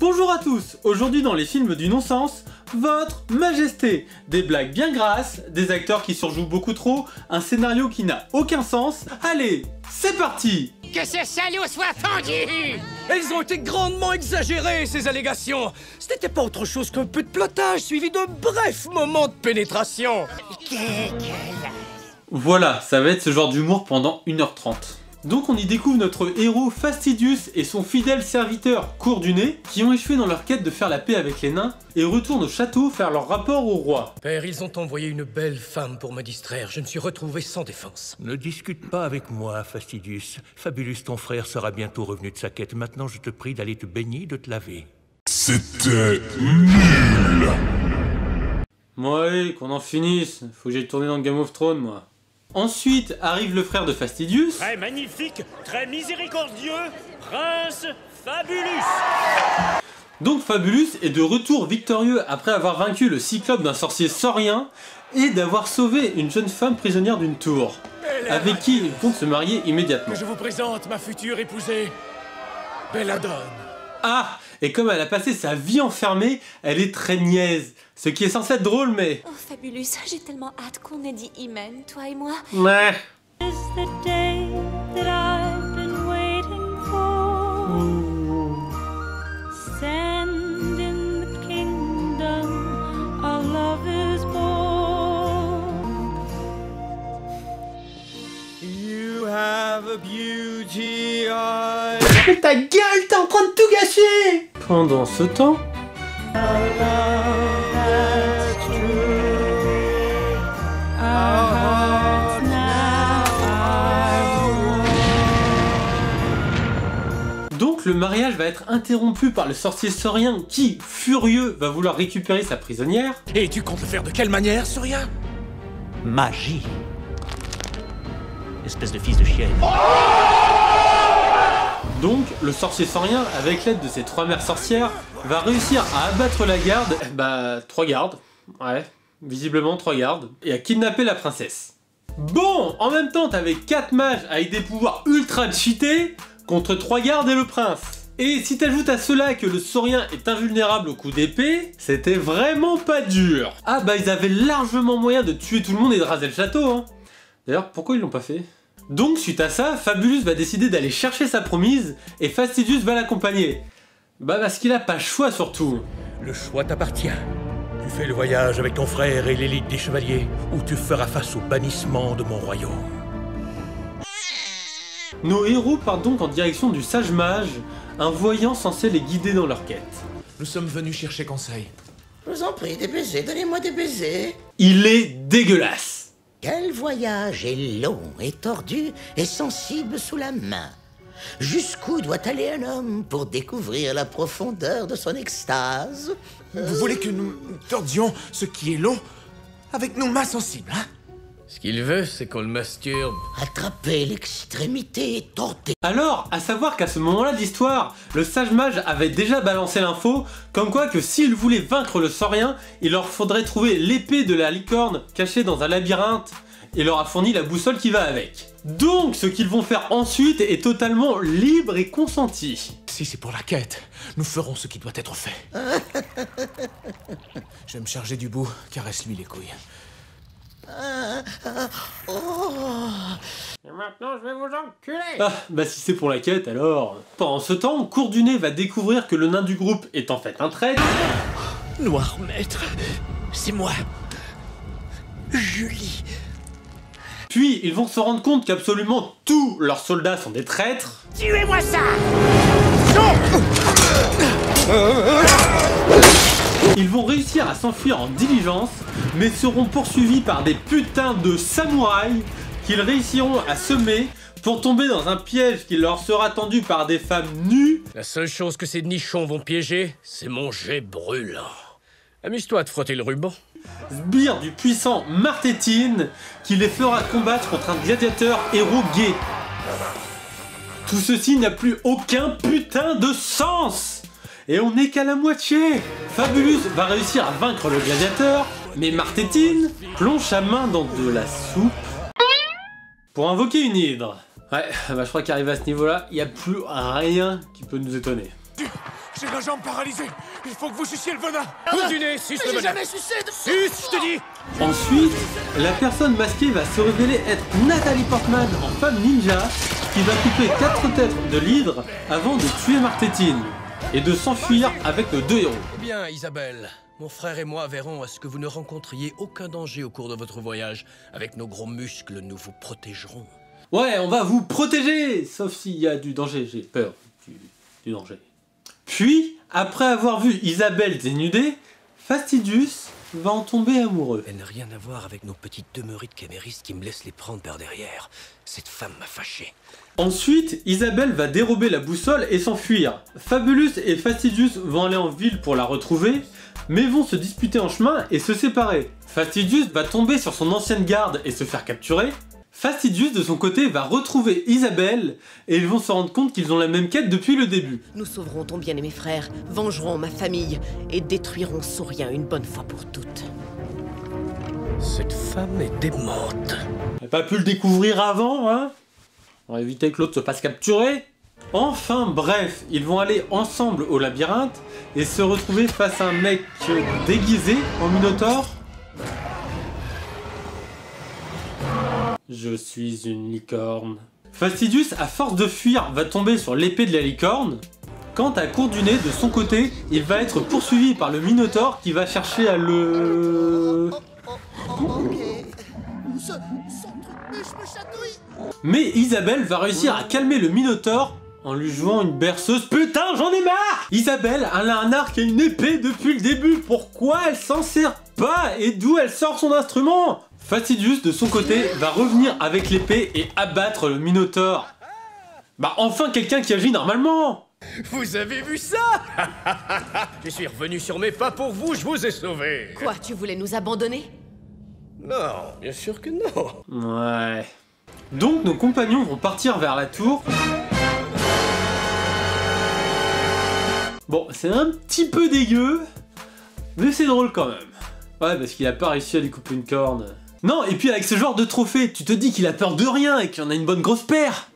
Bonjour à tous, aujourd'hui dans les films du non-sens, votre majesté, des blagues bien grasses, des acteurs qui surjouent beaucoup trop, un scénario qui n'a aucun sens, allez, c'est parti! Que ce salaud soit fendu! Elles ont été grandement exagérées, ces allégations. Ce n'était pas autre chose qu'un peu de plotage suivi de brefs moments de pénétration. Voilà, ça va être ce genre d'humour pendant 1h30. Donc on y découvre notre héros Fastidius et son fidèle serviteur Court du Nez, qui ont échoué dans leur quête de faire la paix avec les nains, et retournent au château faire leur rapport au roi. Père, ils ont envoyé une belle femme pour me distraire. Je me suis retrouvé sans défense. Ne discute pas avec moi, Fastidius. Fabulus, ton frère, sera bientôt revenu de sa quête. Maintenant, je te prie d'aller te baigner et de te laver. C'était nul. Ouais, qu'on en finisse, faut que j'aille tourner dans Game of Thrones, moi. Ensuite arrive le frère de Fastidius. Très magnifique, très miséricordieux, Prince Fabulus. Donc Fabulus est de retour victorieux après avoir vaincu le cyclope d'un sorcier saurien et d'avoir sauvé une jeune femme prisonnière d'une tour, avec qui il compte se marier immédiatement. Je vous présente ma future épousée, Belladone. Ah, et comme elle a passé sa vie enfermée, elle est très niaise, ce qui est censé être drôle mais... Oh Fabulus, j'ai tellement hâte qu'on ait dit Imen, toi et moi. Ouais. Mais ta gueule, t'es en train de tout gâcher! Pendant ce temps... Donc le mariage va être interrompu par le sorcier saurien qui, furieux, va vouloir récupérer sa prisonnière. Et tu comptes le faire de quelle manière, Surya? Magie. Espèce de fils de chienne. Donc le sorcier saurien, avec l'aide de ses 3 mères sorcières, va réussir à abattre la garde, 3 gardes, ouais, visiblement 3 gardes, et à kidnapper la princesse. Bon, en même temps t'avais 4 mages avec des pouvoirs ultra cheatés, contre 3 gardes et le prince. Et si t'ajoutes à cela que le saurien est invulnérable au coup d'épée, c'était vraiment pas dur. Ah bah ils avaient largement moyen de tuer tout le monde et de raser le château, hein. D'ailleurs, pourquoi ils l'ont pas fait? Donc suite à ça, Fabulus va décider d'aller chercher sa promise, et Fastidius va l'accompagner. Bah parce qu'il a pas le choix surtout. Le choix t'appartient. Tu fais le voyage avec ton frère et l'élite des chevaliers, ou tu feras face au bannissement de mon royaume. Nos héros partent donc en direction du sage mage, un voyant censé les guider dans leur quête. Nous sommes venus chercher conseil. Je vous en prie, des baisers, donnez-moi des baisers. Il est dégueulasse. Quel voyage est long et tordu et sensible sous la main. Jusqu'où doit aller un homme pour découvrir la profondeur de son extase? Vous voulez que nous tordions ce qui est long avec nos mains sensibles, hein? Ce qu'il veut, c'est qu'on le masturbe. Attraper l'extrémité et tordez. Alors, à savoir qu'à ce moment-là d'histoire, le sage mage avait déjà balancé l'info, comme quoi que s'il voulait vaincre le saurien, il leur faudrait trouver l'épée de la licorne cachée dans un labyrinthe, et leur a fourni la boussole qui va avec. Donc, ce qu'ils vont faire ensuite est totalement libre et consenti. Si c'est pour la quête, nous ferons ce qui doit être fait. Je vais me charger du bout, caresse-lui les couilles. Et maintenant je vais vous enculer. Ah, bah si c'est pour la quête alors... Pendant ce temps, Court du Nez va découvrir que le nain du groupe est en fait un traître. Noir maître, c'est moi, Julie. Puis ils vont se rendre compte qu'absolument tous leurs soldats sont des traîtres. Tuez-moi ça! Ils vont réussir à s'enfuir en diligence, mais seront poursuivis par des putains de samouraïs qu'ils réussiront à semer pour tomber dans un piège qui leur sera tendu par des femmes nues. La seule chose que ces nichons vont piéger, c'est mon jet brûlant. Amuse-toi de frotter le ruban. Sbire du puissant Martétine qui les fera combattre contre un gladiateur héros gay. Tout ceci n'a plus aucun putain de sens. Et on n'est qu'à la moitié. Fabulus va réussir à vaincre le gladiateur, mais Martétine plonge sa main dans de la soupe pour invoquer une hydre. Ouais, bah je crois qu'arrivé à ce niveau-là, il n'y a plus rien qui peut nous étonner. J'ai la jambe paralysée. Il faut que vous suciez le venin. Bout du nez, suce le venin. Jamais sucé de... Suce, je te dis. Ensuite, la personne masquée va se révéler être Nathalie Portman en femme ninja qui va couper 4 têtes de l'hydre avant de tuer Martétine et de s'enfuir avec nos 2 héros. Eh bien, Isabelle, mon frère et moi verrons à ce que vous ne rencontriez aucun danger au cours de votre voyage. Avec nos gros muscles, nous vous protégerons. Ouais, on va vous protéger, sauf s'il y a du danger, j'ai peur du danger. Puis, après avoir vu Isabelle dénudée, Fastidius va en tomber amoureux. Elle n'a rien à voir avec nos petites demeurites caméristes qui me laissent les prendre par derrière. Cette femme m'a fâché. Ensuite, Isabelle va dérober la boussole et s'enfuir. Fabulus et Fastidius vont aller en ville pour la retrouver, mais vont se disputer en chemin et se séparer. Fastidius va tomber sur son ancienne garde et se faire capturer. Fastidius, de son côté, va retrouver Isabelle et ils vont se rendre compte qu'ils ont la même quête depuis le début. Nous sauverons ton bien-aimé frère, vengerons ma famille et détruirons Saurien une bonne fois pour toutes. Cette femme est démente. On n'a pas pu le découvrir avant, hein? On va éviter que l'autre se fasse capturer. Enfin, bref, ils vont aller ensemble au labyrinthe et se retrouver face à un mec déguisé en Minotaure. Je suis une licorne. Fastidius, à force de fuir, va tomber sur l'épée de la licorne. Quant à Courdunet, de son côté, il va être poursuivi par le Minotaure qui va chercher à le... Mais Isabelle va réussir à calmer le Minotaure en lui jouant une berceuse. Putain, j'en ai marre! Isabelle, elle a un arc et une épée depuis le début. Pourquoi elle s'en sert pas? Et d'où elle sort son instrument? Fastidius, de son côté, va revenir avec l'épée et abattre le Minotaure. Bah enfin quelqu'un qui agit normalement! Vous avez vu ça? Je suis revenu sur mes pas pour vous, je vous ai sauvé. Quoi, tu voulais nous abandonner? Non, bien sûr que non. Ouais... Donc nos compagnons vont partir vers la tour. Bon, c'est un petit peu dégueu, mais c'est drôle quand même. Ouais, parce qu'il a pas réussi à lui couper une corne. Non, et puis avec ce genre de trophée, tu te dis qu'il a peur de rien et qu'il en a une bonne grosse paire.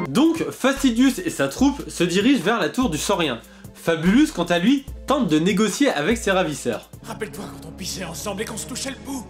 Donc, Fastidius et sa troupe se dirigent vers la tour du Saurien. Fabulus, quant à lui, tente de négocier avec ses ravisseurs. Rappelle-toi quand on pissait ensemble et qu'on se touchait le pouls.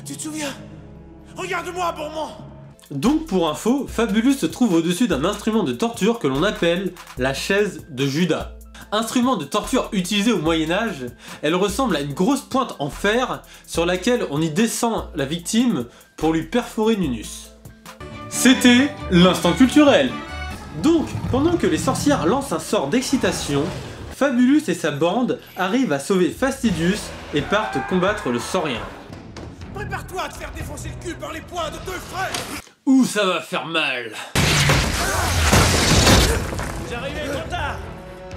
Tu te souviens? Regarde-moi, Bourmont. Donc pour info, Fabulus se trouve au-dessus d'un instrument de torture que l'on appelle la chaise de Judas. Instrument de torture utilisé au Moyen-Âge, elle ressemble à une grosse pointe en fer sur laquelle on y descend la victime pour lui perforer l'unus. C'était l'instant culturel. Donc, pendant que les sorcières lancent un sort d'excitation, Fabulus et sa bande arrivent à sauver Fastidius et partent combattre le Saurien. Prépare-toi à te faire défoncer le cul par les poings de 2 frères. Ouh, ça va faire mal. Vous arrivez trop tard.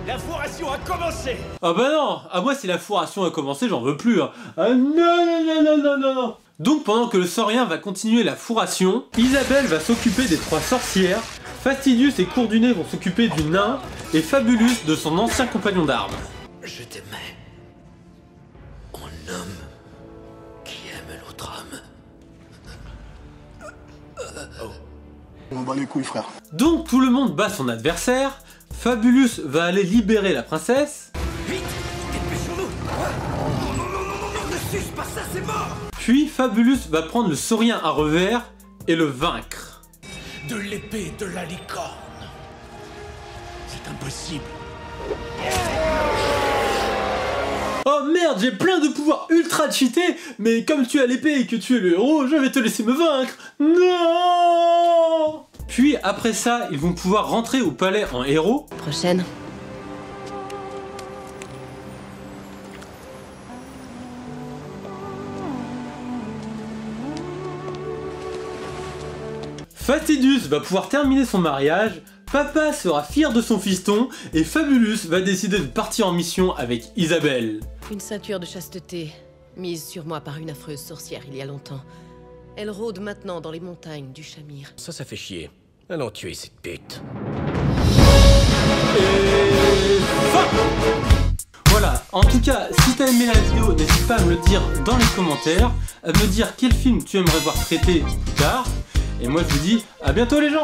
La fourration a commencé. Ah bah non. Ah moi si la fourration a commencé, j'en veux plus. Hein. Ah non. Donc pendant que le Saurien va continuer la fourration, Isabelle va s'occuper des 3 sorcières, Fastidius et Courdunet vont s'occuper du nain, et Fabulus de son ancien compagnon d'armes. Je t'aimais en homme qui aime l'autre homme. On bat les couilles, frère. Donc tout le monde bat son adversaire, Fabulus va aller libérer la princesse. Vite, dépêchons-nous. Non, ne suce pas ça, c'est mort. Puis Fabulus va prendre le Saurien à revers et le vaincre. De l'épée de la licorne. C'est impossible. Oh merde, j'ai plein de pouvoirs ultra cheatés, mais comme tu as l'épée et que tu es le héros, je vais te laisser me vaincre. Non! Puis après ça, ils vont pouvoir rentrer au palais en héros. Prochaine. Fastidius va pouvoir terminer son mariage, Papa sera fier de son fiston, et Fabulus va décider de partir en mission avec Isabelle. Une ceinture de chasteté, mise sur moi par une affreuse sorcière il y a longtemps. Elle rôde maintenant dans les montagnes du Chamir. Ça fait chier. Allons tuer cette pute. Et... fin. Voilà, en tout cas, si t'as aimé la vidéo, n'hésite pas à me le dire dans les commentaires, à me dire quel film tu aimerais voir traité plus tard, et moi je vous dis à bientôt les gens.